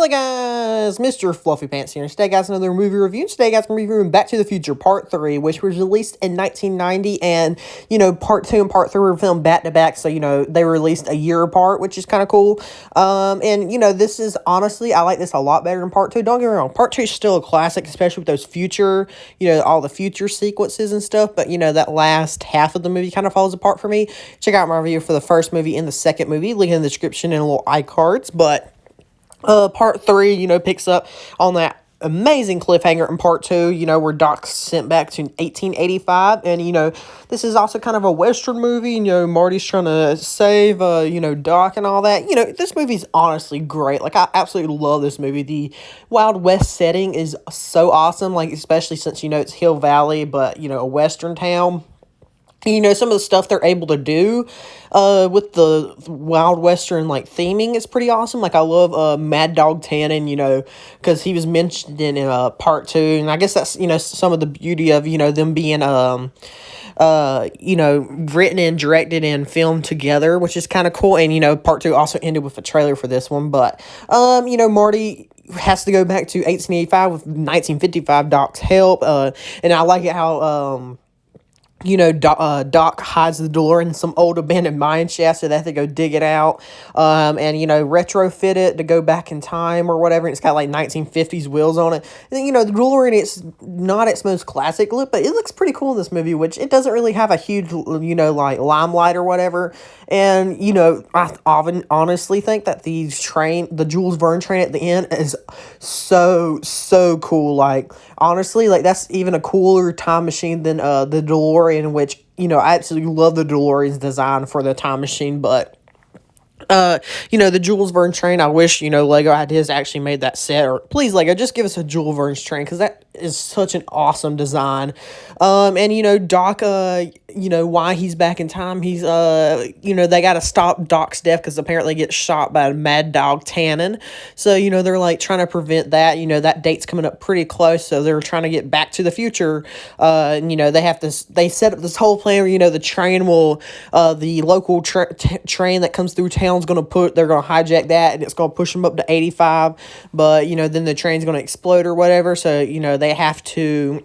Guys, Mr. Fluffy Pants here. Today, guys, another movie review. Today, guys, we're reviewing Back to the Future Part 3, which was released in 1990, and, Part 2 and Part 3 were filmed back-to-back, so, they were released a year apart, which is kind of cool. This is, honestly, I like this a lot better than Part 2. Don't get me wrong, Part 2 is still a classic, especially with those future, all the future sequences and stuff, but, that last half of the movie kind of falls apart for me. Check out my review for the first movie and the second movie, link in the description and little iCards, but Part 3, picks up on that amazing cliffhanger in Part 2, where Doc's sent back to 1885, and, this is also kind of a Western movie, Marty's trying to save, Doc and all that. This movie's honestly great. Like, I absolutely love this movie. The Wild West setting is so awesome, like, especially since, it's Hill Valley, but, a Western town. Some of the stuff they're able to do with the Wild Western, theming is pretty awesome. Like, I love Mad Dog Tannen, because he was mentioned in Part 2, and I guess that's, some of the beauty of, them being, written and directed and filmed together, which is kind of cool, and, Part 2 also ended with a trailer for this one, but, Marty has to go back to 1885 with 1955 Doc's help, and I like it how, Doc hides the door in some old abandoned mine shaft, so they have to go dig it out, retrofit it to go back in time or whatever, and it's got, 1950s wheels on it. And then, the DeLorean, it's not its most classic look, but it looks pretty cool in this movie, which it doesn't really have a huge, limelight or whatever, and, I often honestly think that the Jules Verne train at the end is so cool, honestly, that's even a cooler time machine than, the DeLorean, which, I absolutely love the DeLorean's design for the time machine, but, the Jules Verne train, I wish, Lego Ideas actually made that set, or please, Lego, just give us a Jules Verne's train, because that is such an awesome design, Doc, why he's back in time, he's, they gotta stop Doc's death, because apparently he gets shot by Mad Dog Tannen, so, they're, trying to prevent that, that date's coming up pretty close, so they're trying to get back to the future, they set up this whole plan where, the train will, the local train that comes through town they're gonna hijack that, and it's gonna push them up to 85, but then the train's gonna explode or whatever, so they have to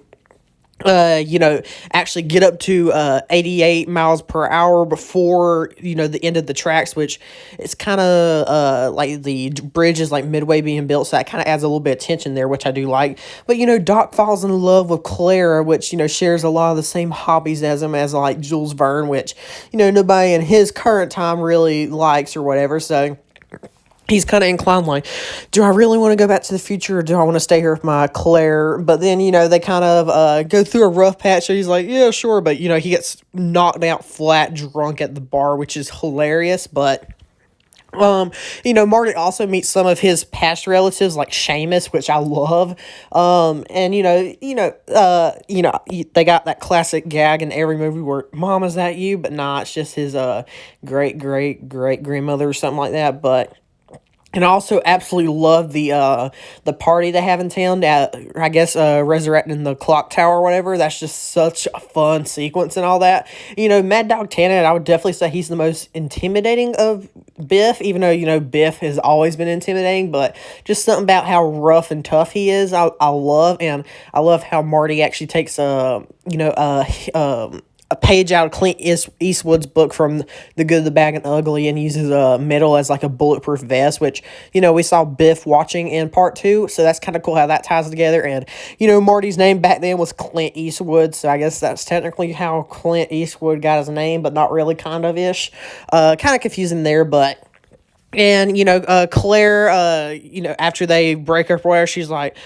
actually get up to 88 miles per hour before the end of the tracks, which it's kind of the bridge is midway being built, so that kind of adds a little bit of tension there, which I do like. But Doc falls in love with Clara, which shares a lot of the same hobbies as him, as Jules Verne, which nobody in his current time really likes or whatever, so he's kind of inclined, do I really want to go back to the future, or do I want to stay here with my Claire? But then, they kind of go through a rough patch, so he's like, yeah, sure, but, he gets knocked out flat drunk at the bar, which is hilarious, but... Marty also meets some of his past relatives, like Seamus, which I love, they got that classic gag in every movie where, Mom, is that you? But nah, it's just his, great-great-great-grandmother or something like that, but... And I also absolutely love the party they have in town, I guess, resurrecting the clock tower or whatever. That's just such a fun sequence and all that. Mad Dog Tannen, I would definitely say he's the most intimidating of Biff, even though, Biff has always been intimidating, but just something about how rough and tough he is, I love, and I love how Marty actually takes, a page out of Clint Eastwood's book from The Good, the Bad, and the Ugly, and uses metal as a bulletproof vest, which, we saw Biff watching in Part 2, so that's kind of cool how that ties together, and, Marty's name back then was Clint Eastwood, so I guess that's technically how Clint Eastwood got his name, but not really, kind of-ish. Kind of confusing there, but... And, Claire, after they break up, where she's like,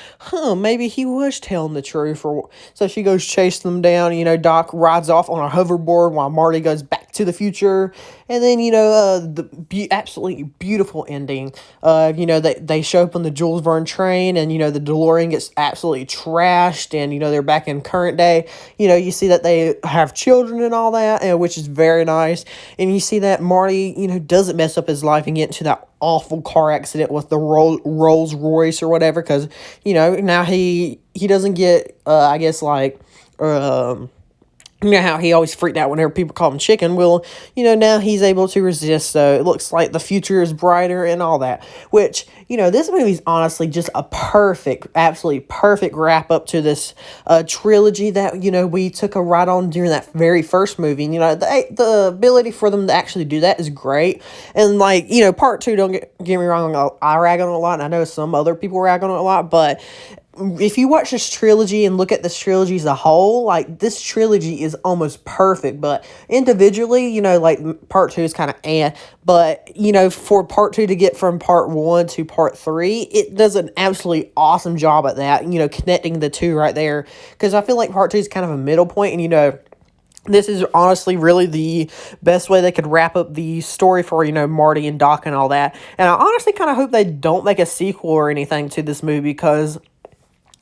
maybe he was telling the truth. So she goes chasing them down. Doc rides off on a hoverboard while Marty goes back to the future. And then, the absolutely beautiful ending. They show up on the Jules Verne train, and, the DeLorean gets absolutely trashed. And, they're back in current day. You see that they have children and all that, which is very nice. And you see that Marty, doesn't mess up his life and get into that awful car accident with the Rolls Royce or whatever, because now he doesn't get I guess You know how he always freaked out whenever people call him chicken. Well, now he's able to resist, so it looks like the future is brighter and all that. Which, this movie's honestly just a perfect, absolutely perfect wrap up to this trilogy that, we took a ride on during that very first movie. And, the ability for them to actually do that is great. And, like, part two, don't get me wrong, I rag on it a lot, and I know some other people rag on it a lot, but if you watch this trilogy and look at this trilogy as a whole, like, this trilogy is almost perfect, but individually, like, part two is kind of but, for part two to get from part one to part three, it does an absolutely awesome job at that, connecting the two right there, because I feel like part two is kind of a middle point, and, this is honestly really the best way they could wrap up the story for, Marty and Doc and all that, and I honestly kind of hope they don't make a sequel or anything to this movie, because,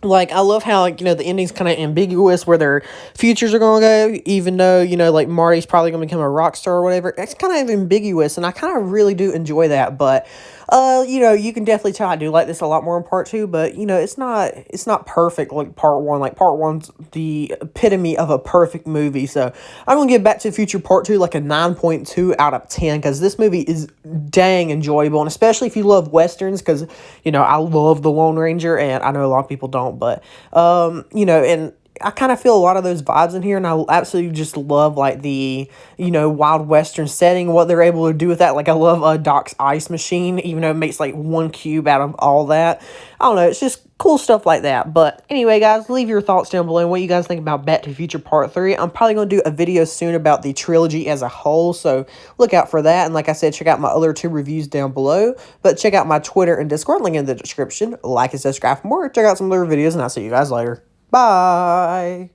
like, I love how, like, the ending's kind of ambiguous where their futures are going to go, even though, like, Marty's probably going to become a rock star or whatever. It's kind of ambiguous, and I kind of really do enjoy that, but, you can definitely tell I do like this a lot more in part two, but, it's not perfect like part one. Like, part one's the epitome of a perfect movie, so I'm going to give Back to the Future part two, like, a 9.2 out of 10, because this movie is dang enjoyable, and especially if you love Westerns, because, I love The Lone Ranger, and I know a lot of people don't, but, and I kind of feel a lot of those vibes in here, and I absolutely just love, like, the, Wild Western setting, what they're able to do with that. Like, I love Doc's ice machine, even though it makes, like, one cube out of all that. I don't know, it's just cool stuff like that. But anyway, guys, leave your thoughts down below and what you guys think about Back to the Future Part 3. I'm probably going to do a video soon about the trilogy as a whole, so look out for that. And like I said, check out my other 2 reviews down below. But check out my Twitter and Discord link in the description. Like and subscribe for more. Check out some other videos, and I'll see you guys later. Bye.